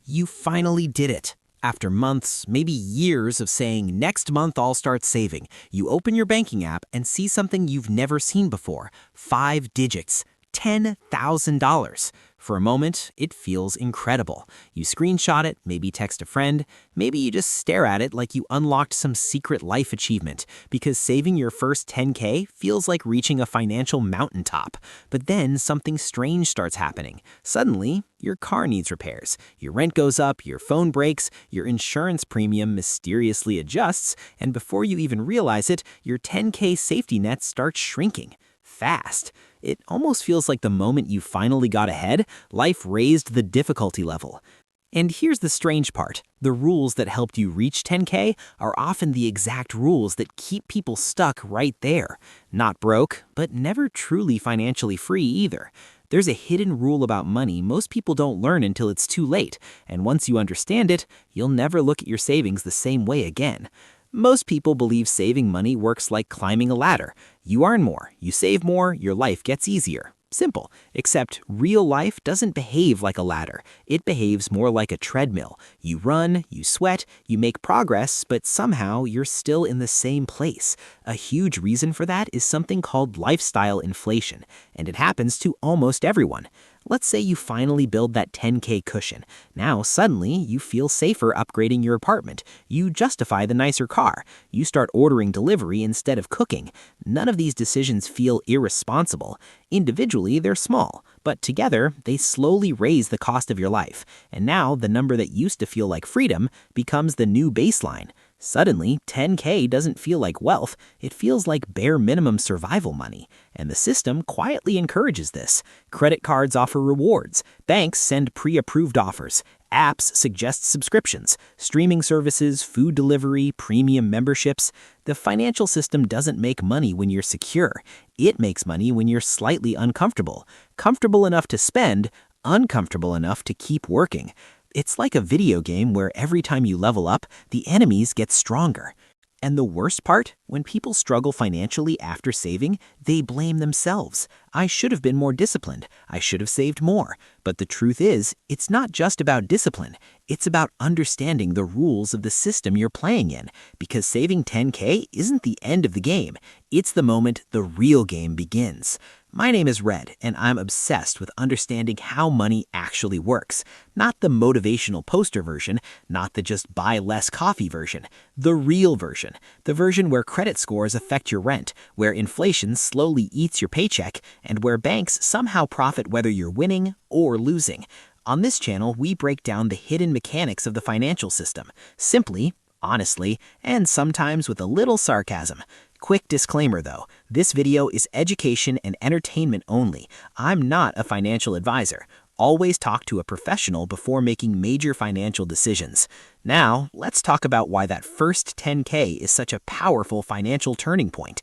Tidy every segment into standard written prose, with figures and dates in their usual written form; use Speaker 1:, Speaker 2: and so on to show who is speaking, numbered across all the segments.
Speaker 1: You finally did it. After months, maybe years of saying, next month I'll start saving, you open your banking app and see something you've never seen before. 5 digits. $10,000. For a moment, it feels incredible. You screenshot it, maybe text a friend, maybe you just stare at it like you unlocked some secret life achievement, because saving your first 10K feels like reaching a financial mountaintop. But then something strange starts happening. Suddenly, your car needs repairs, your rent goes up, your phone breaks, your insurance premium mysteriously adjusts, and before you even realize it, your 10K safety net starts shrinking. Fast. It almost feels like the moment you finally got ahead, life raised the difficulty level. And here's the strange part. The rules that helped you reach 10K are often the exact rules that keep people stuck right there. Not broke, but never truly financially free either. There's a hidden rule about money most people don't learn until it's too late, and once you understand it, you'll never look at your savings the same way again. Most people believe saving money works like climbing a ladder. You earn more, you save more, your life gets easier. Simple, except real life doesn't behave like a ladder. It behaves more like a treadmill. You run, you sweat, you make progress, but somehow you're still in the same place. A huge reason for that is something called lifestyle inflation, and it happens to almost everyone. Let's say you finally build that 10K cushion. Now, suddenly, you feel safer upgrading your apartment. You justify the nicer car. You start ordering delivery instead of cooking. None of these decisions feel irresponsible. Individually, they're small, but together, they slowly raise the cost of your life. And now, the number that used to feel like freedom becomes the new baseline. Suddenly, 10K doesn't feel like wealth, it feels like bare minimum survival money. And the system quietly encourages this. Credit cards offer rewards, banks send pre-approved offers, apps suggest subscriptions, streaming services, food delivery, premium memberships. The financial system doesn't make money when you're secure. It makes money when you're slightly uncomfortable. Comfortable enough to spend, uncomfortable enough to keep working. It's like a video game where every time you level up, the enemies get stronger. And the worst part? When people struggle financially after saving, they blame themselves. I should have been more disciplined. I should have saved more. But the truth is, it's not just about discipline. It's about understanding the rules of the system you're playing in. Because saving 10K isn't the end of the game. It's the moment the real game begins. My name is Red, and I'm obsessed with understanding how money actually works. Not the motivational poster version, not the just buy less coffee version. The real version. The version where credit scores affect your rent, where inflation slowly eats your paycheck, and where banks somehow profit whether you're winning or losing. On this channel, we break down the hidden mechanics of the financial system. Simply, honestly, and sometimes with a little sarcasm. Quick disclaimer though, this video is education and entertainment only. I'm not a financial advisor. Always talk to a professional before making major financial decisions. Now, let's talk about why that first 10K is such a powerful financial turning point.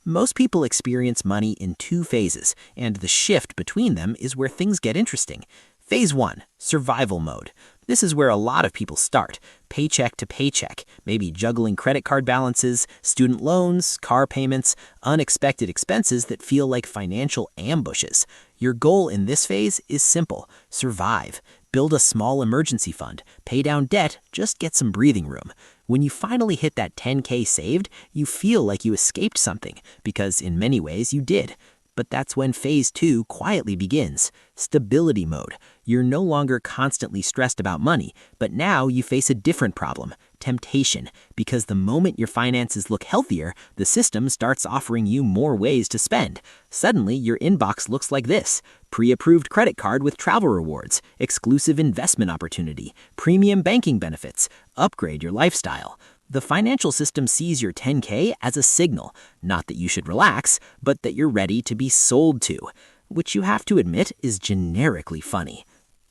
Speaker 1: Most people experience money in 2 phases, and the shift between them is where things get interesting. Phase 1, survival mode. This is where a lot of people start, paycheck to paycheck, maybe juggling credit card balances, student loans, car payments, unexpected expenses that feel like financial ambushes. Your goal in this phase is simple: survive. Build a small emergency fund, pay down debt, just get some breathing room. When you finally hit that 10K saved, you feel like you escaped something, because in many ways you did. But that's when phase 2 quietly begins. Stability mode. You're no longer constantly stressed about money, but now you face a different problem: temptation. Because the moment your finances look healthier, the system starts offering you more ways to spend. Suddenly, your inbox looks like this: pre-approved credit card with travel rewards, exclusive investment opportunity, premium banking benefits, upgrade your lifestyle. The financial system sees your 10K as a signal, not that you should relax, but that you're ready to be sold to, which you have to admit is generically funny.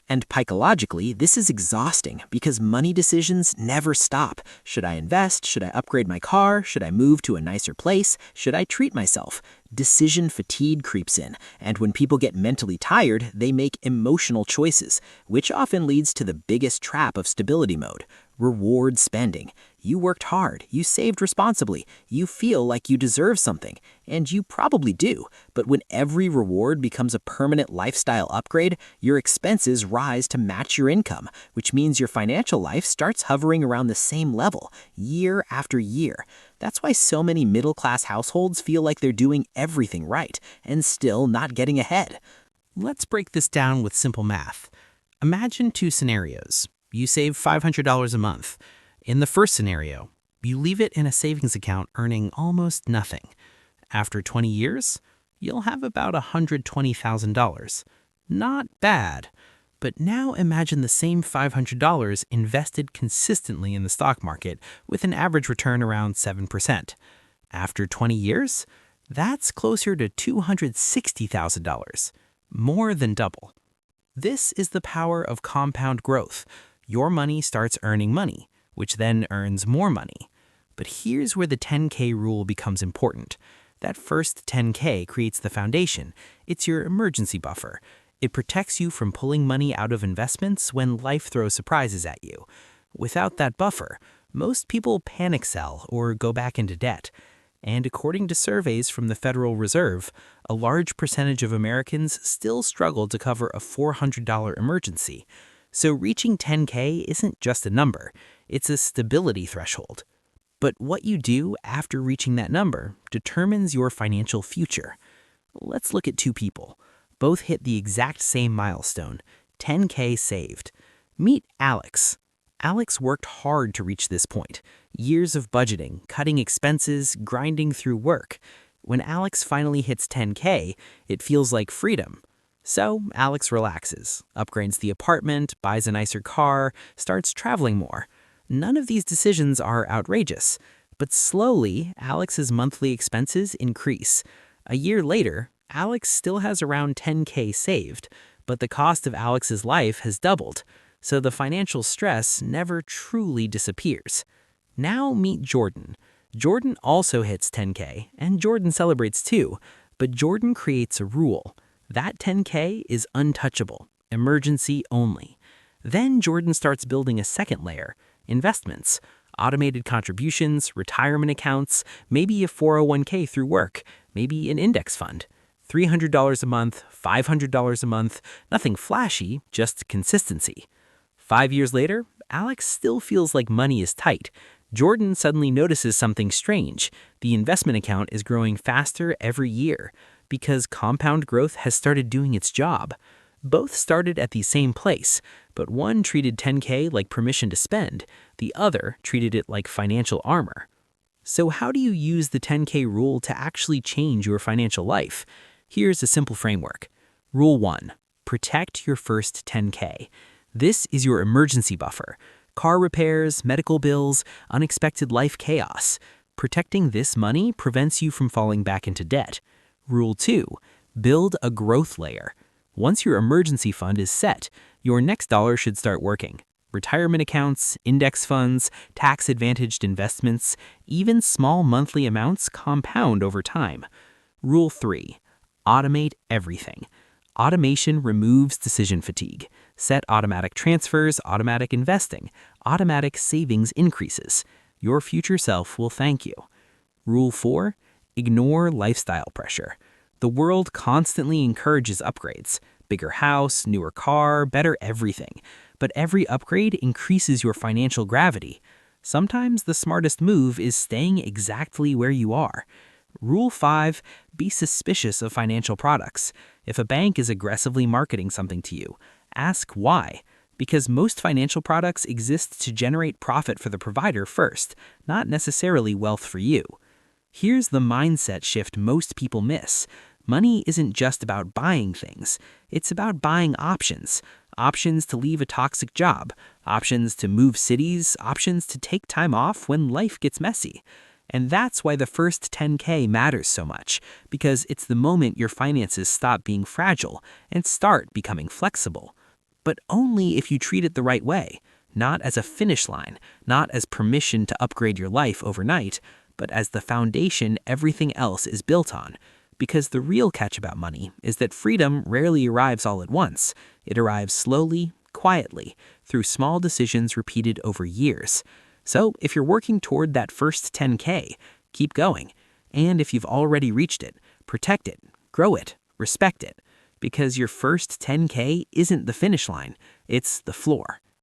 Speaker 1: And psychologically, this is exhausting because money decisions never stop. Should I invest? Should I upgrade my car? Should I move to a nicer place? Should I treat myself? Decision fatigue creeps in, and when people get mentally tired, they make emotional choices, which often leads to the biggest trap of stability mode: Reward spending. You worked hard, you saved responsibly, you feel like you deserve something, and you probably do. But when every reward becomes a permanent lifestyle upgrade, your expenses rise to match your income, which means your financial life starts hovering around the same level, year after year. That's why so many middle-class households feel like they're doing everything right, and still not getting ahead.
Speaker 2: Let's break this down with simple math. Imagine two scenarios. You save $500 a month. In the first scenario, you leave it in a savings account earning almost nothing. After 20 years, you'll have about $120,000. Not bad. But now imagine the same $500 invested consistently in the stock market with an average return around 7%. After 20 years, that's closer to $260,000. More than double. This is the power of compound growth. Your money starts earning money, which then earns more money. But here's where the 10K rule becomes important. That first 10K creates the foundation. It's your emergency buffer. It protects you from pulling money out of investments when life throws surprises at you. Without that buffer, most people panic sell or go back into debt. And according to surveys from the Federal Reserve, a large percentage of Americans still struggle to cover a $400 emergency. So reaching 10K isn't just a number, it's a stability threshold. But what you do after reaching that number determines your financial future. Let's look at two people. Both hit the exact same milestone, 10K saved. Meet Alex. Alex worked hard to reach this point. Years of budgeting, cutting expenses, grinding through work. When Alex finally hits 10K, it feels like freedom. So Alex relaxes, upgrades the apartment, buys a nicer car, starts traveling more. None of these decisions are outrageous. But slowly, Alex's monthly expenses increase. A year later, Alex still has around 10K saved, but the cost of Alex's life has doubled. So the financial stress never truly disappears. Now meet Jordan. Jordan also hits 10K, and Jordan celebrates too, but Jordan creates a rule. That 10K is untouchable, emergency only. Then Jordan starts building a second layer, investments, automated contributions, retirement accounts, maybe a 401k through work, maybe an index fund. $300 a month, $500 a month, nothing flashy, just consistency. 5 years later, Alex still feels like money is tight. Jordan suddenly notices something strange. The investment account is growing faster every year because compound growth has started doing its job. Both started at the same place, but one treated 10K like permission to spend, the other treated it like financial armor. So how do you use the 10K rule to actually change your financial life? Here's a simple framework. Rule 1. Protect your first 10K. This is your emergency buffer. Car repairs, medical bills, unexpected life chaos. Protecting this money prevents you from falling back into debt. Rule 2. Build a growth layer. Once your emergency fund is set, your next dollar should start working. Retirement accounts, index funds, tax-advantaged investments, even small monthly amounts compound over time. Rule 3. Automate everything. Automation removes decision fatigue. Set automatic transfers, automatic investing, automatic savings increases. Your future self will thank you. Rule 4. Ignore lifestyle pressure. The world constantly encourages upgrades. Bigger house, newer car, better everything. But every upgrade increases your financial gravity. Sometimes the smartest move is staying exactly where you are. Rule 5. Be suspicious of financial products. If a bank is aggressively marketing something to you, ask why. Because most financial products exist to generate profit for the provider first, not necessarily wealth for you. Here's the mindset shift most people miss. Money isn't just about buying things. It's about buying options. Options to leave a toxic job, options to move cities, options to take time off when life gets messy. And that's why the first 10K matters so much, because it's the moment your finances stop being fragile and start becoming flexible. But only if you treat it the right way, not as a finish line, not as permission to upgrade your life overnight, but as the foundation everything else is built on. Because the real catch about money is that freedom rarely arrives all at once. It arrives slowly,
Speaker 1: quietly through small decisions repeated over years. So if you're working toward that first 10K, keep going. And if you've already reached it, protect it, grow it, respect it. Because your first 10K isn't the finish line, it's the floor.